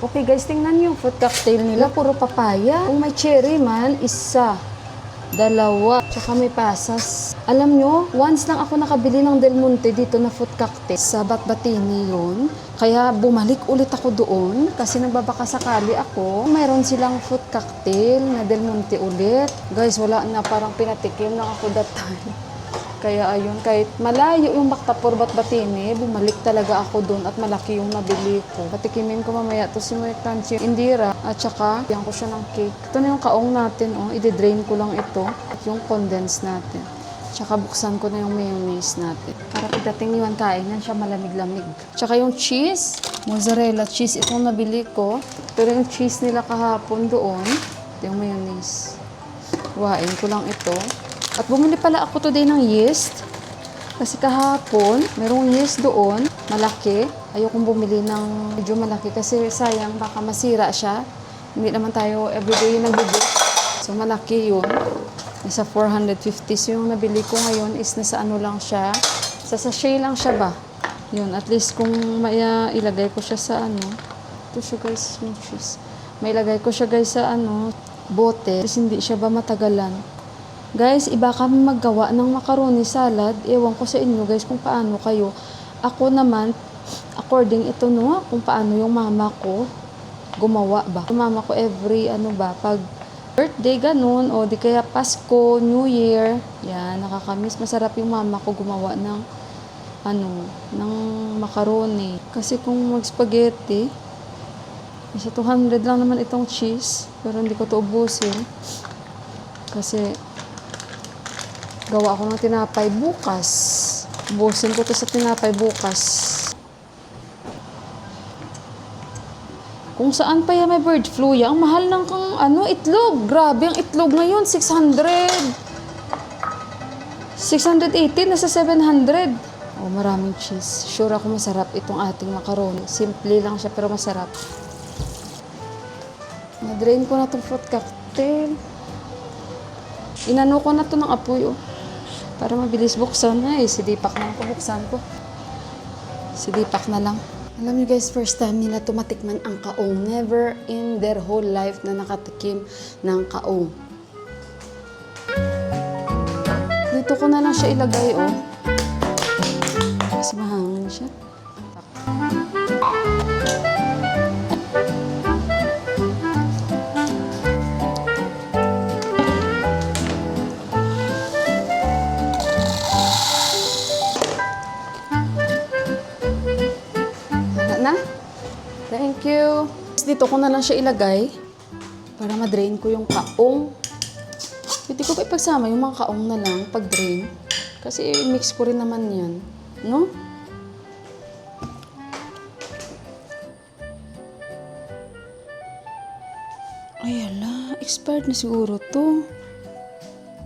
Okay guys, tingnan yung fruit cocktail nila. Puro papaya. Kung may cherry man, isa. Dalawa. Tsaka may pasas. Alam nyo, once lang ako nakabili ng Del Monte dito na fruit cocktail. Sa Batbatini yun. Kaya bumalik ulit ako doon. Kasi nagbabakasakali ako. Mayroon silang fruit cocktail na Del Monte ulit. Guys, wala na. Parang pinatikim lang ako that time. Kaya ayun, kahit malayo yung Bactapor Batbatini, bumalik talaga ako doon at malaki yung nabili ko. Patikimin ko mamaya to si May Crunchy Indira at saka yan ko siya ng cake. Ito na yung kaong natin, oh. I-drain ko lang ito at yung condense natin. Tsaka buksan ko na yung mayonnaise natin. Para pagdating yung kain, yan siya malamig-lamig. Tsaka yung cheese, mozzarella cheese, itong nabili ko. Pero yung cheese nila kahapon doon, ito yung mayonnaise. Wain ko lang ito. At bumili pala ako today ng yeast. Kasi kahapon, merong yeast doon, malaki. Ayokong bumili ng medyo malaki kasi sayang, baka masira siya. Hindi naman tayo everyday nag-bake. So malaki yun. Nasa 450. So yung nabili ko ngayon is nasa ano lang siya. Sa sachet lang siya ba? Yun, at least kung ilagay ko siya sa ano. Ito siya guys, yung cheese. May ilagay ko siya guys sa ano, bote. Kasi hindi siya ba matagalan. Guys, iba kami maggawa ng macaroni salad. Ewan ko sa inyo guys kung paano kayo. Ako naman, according ito no, kung paano yung mama ko gumawa ba. Yung mama ko every pag birthday ganun, o di kaya Pasko, New Year, yan, nakakamiss. Masarap yung mama ko gumawa ng ng macaroni. Kasi kung mag-spaghetti, isa 200 lang naman itong cheese, pero hindi ko to ubusin. Kasi gawa ako ng tinapay bukas. Ubusin ko to sa tinapay bukas. Kung saan pa yan may bird flu yan, ang mahal ng itlog. Grabe, ang itlog ngayon, 600. 680, nasa 700. Oh, maraming cheese. Sure ako masarap itong ating macaroni. Simple lang siya pero masarap. Na-drain ko na itong fruit cocktail. Inano ko na to ng apoy, oh. Para mabilis buksan na eh. Si Deepak na ako buksan ko. Si Deepak na lang. Alam niyo guys, first time nila tumatikman ang kaong. Never in their whole life na nakatikim ng kaong. Dito ko na lang siya ilagay, oh. Kasi mahangin siya. Na? Thank you. Dito ko na lang siya ilagay para ma-drain ko yung kaong. Pwede ko pa ipagsama yung mga kaong na lang pag-drain. Kasi i-mix ko rin naman yan. No? Ay, ala. Expired na siguro to.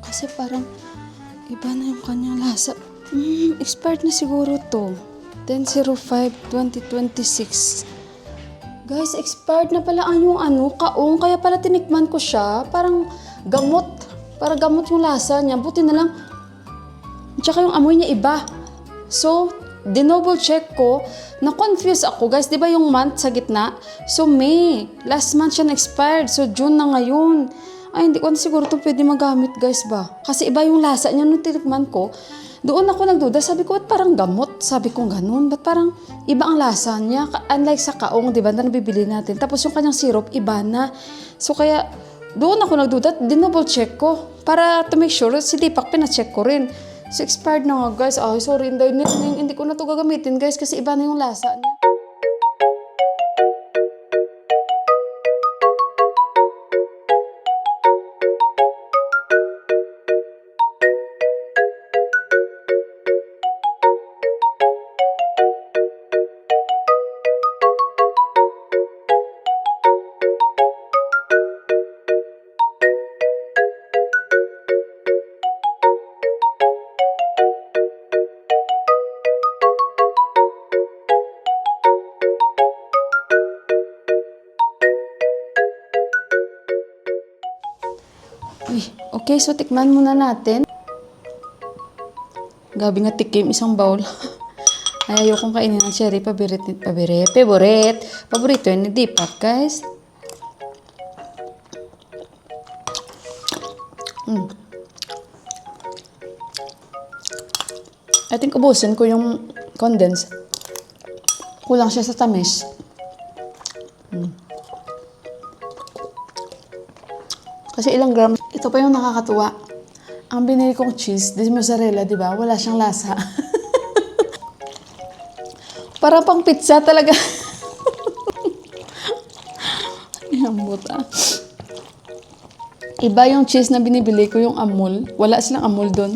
Kasi parang iba na yung kanyang lasa. Expired na siguro to. 10/05/2026. Guys, expired na pala ang yung kaong. Kaya pala tinikman ko siya. Parang gamot. Para gamot yung lasa niya. Buti na lang. Tsaka yung amoy niya iba. So, dinouble check ko. Na-confuse ako. Guys, di ba yung month sa gitna? So, May. Last month siya na-expired. So, June na ngayon. Ay, hindi ko na siguro ito pwede magamit, guys ba? Kasi iba yung lasa niya nung tinikman ko. Doon ako nagduda. Sabi ko, ba't parang gamot? Sabi ko, ganun. Ba't parang iba ang lasa niya? Unlike sa kaong, di ba, na nabibili natin. Tapos yung kanyang syrup, iba na. So, kaya, doon ako nagduda. Dinouble check ko. Para to make sure, si Deepak, pina-check ko rin. So, expired na nga, guys. Ay, sorry. Hindi ko na to gagamitin, guys. Kasi iba na yung lasa niya. Uy, okay, so tikman muna natin. Gabi nga tikim, isang bowl. Ay, ayokong kainin ng cherry. Paborito yun ni Deepak, guys. I think ubusin ko yung condense. Kulang siya sa tamis. Kasi ilang gram. Ito pa yung nakakatuwa. Ang binili kong cheese, this mozzarella, di ba? Wala siyang lasa. Para pang pizza talaga. Lambot ah. Iba yung cheese na binibili ko, yung Amul. Wala silang Amul doon.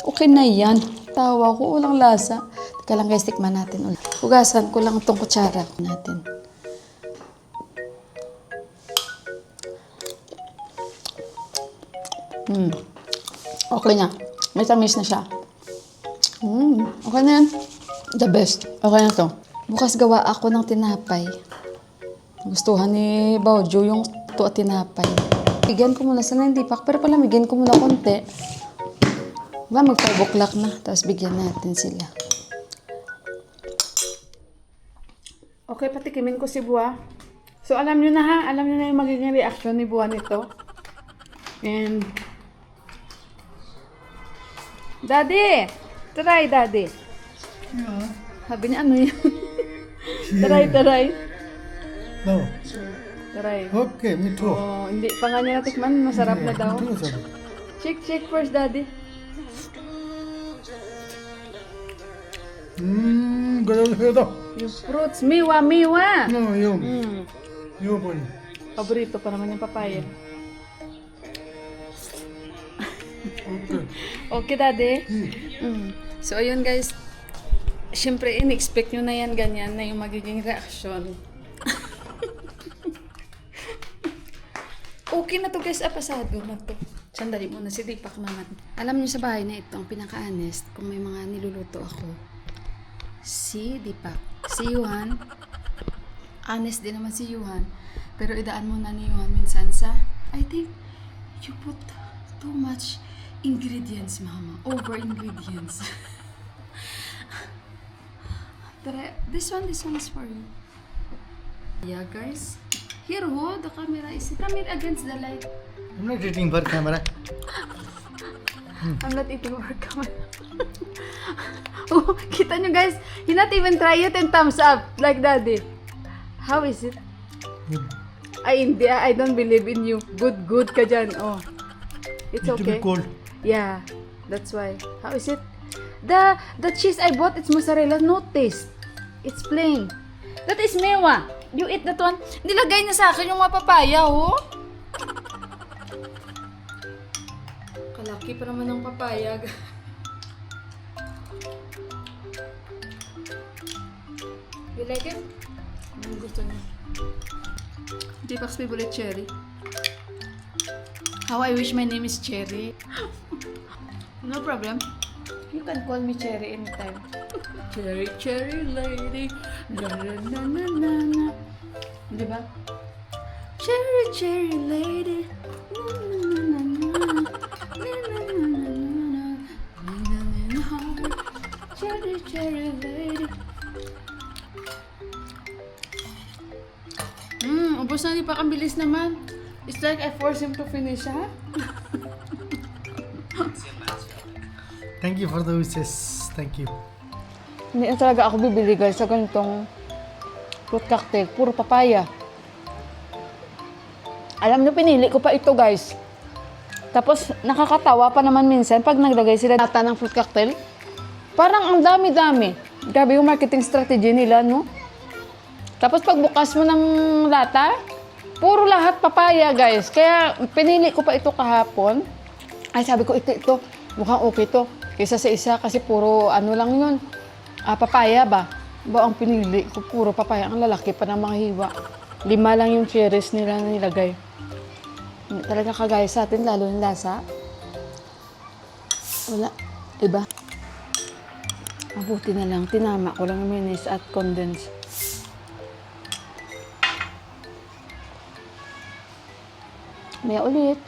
Okay na yan. Tawa ko, walang lasa. Teka lang guys, tikman natin ulit. Hugasan ko lang itong kutsara natin. Okay na. May tamis na siya. Okay na yan. The best. Okay na to. Bukas gawa ako ng tinapay. Gustuhan ni Baujo yung to at tinapay. Bigyan ko muna sana hindi pak, pero palamigin ko muna konti. Mag 5 o'clock na, tapos bigyan natin sila. Okay, patikimin ko si Buwa. So, alam nyo na ha, alam nyo na yung magiging reaction ni Buwa nito. And, Daddy! Try, Daddy. Yeah. Sabi niya, ano yun? Try. No. Try. Okay, me too. Oh, hindi pa nga niya natikman, masarap na daw. Me too, sir. Check first, Daddy. Ganun ito. Yung fruits, miwa. No, yun. Yun po yun. Paborito pa naman yung papaya. Okay. Okay, Daddy? So, ayun guys. Siyempre, in-expect nyo na yan, ganyan na yung magiging reaction. Okay na to guys, pasado na to. Sandali muna, si Deepak naman. Alam niyo sa bahay na ito, ang pinaka-honest, kung may mga niluluto ako, si Deepak. Si Yuhan, honest din naman si Yuhan. Pero idaan mo na ni Yuhan minsan sa, I think, you put too much ingredients, mama. Over ingredients. This one is for you. Yeah, guys. Here, the camera is against the light. I'm not eating for camera. I'm not eating for camera. Oh, kita nyo guys, he not even try it and thumbs up like Daddy. How is it? Good. Ay, hindi. I don't believe in you. Good ka dyan. Oh. It's Little okay. bit cold. Yeah, that's why. How is it? The cheese I bought, it's mozzarella, no taste. It's plain. That is mewa. You eat that one. Nilagay niya sa akin yung mga papaya, oh. Kalaki pa naman ng papaya. You like it? Anong gusto niya? Deepak's favorite cherry. How I wish my name is Cherry. No problem. You can call me Cherry anytime. Cherry lady. Na na na na na na. Diba? Cherry lady. Na na na na na. Na na na na na na. Na na na na. Cherry lady. Ubos na ni Pak, ang bilis naman. It's like I force him to finish, ha? Thank you for the wishes. Thank you. Hindi na talaga ako bibili guys sa ganitong fruit cocktail. Puro papaya. Alam niyo, pinili ko pa ito guys. Tapos nakakatawa pa naman minsan pag naglagay sila data ng fruit cocktail. Parang ang dami-dami. Grabe yung marketing strategy nila, no? Tapos pagbukas mo ng lata, puro lahat papaya guys. Kaya pinili ko pa ito kahapon. Ay sabi ko, ito. Mukhang okay to. Kaysa sa isa kasi puro ano lang yun. Papaya ba? Ba ang pinili ko? Puro papaya. Ang lalaki pa ng mga hiwa. 5 lang yung cherries nila na nilagay. Hindi talaga kagaya sa atin, lalo yung lasa. Wala. Iba. Mabuti na lang. Tinama ko lang yung mayonnaise at condensed. Maya ulit.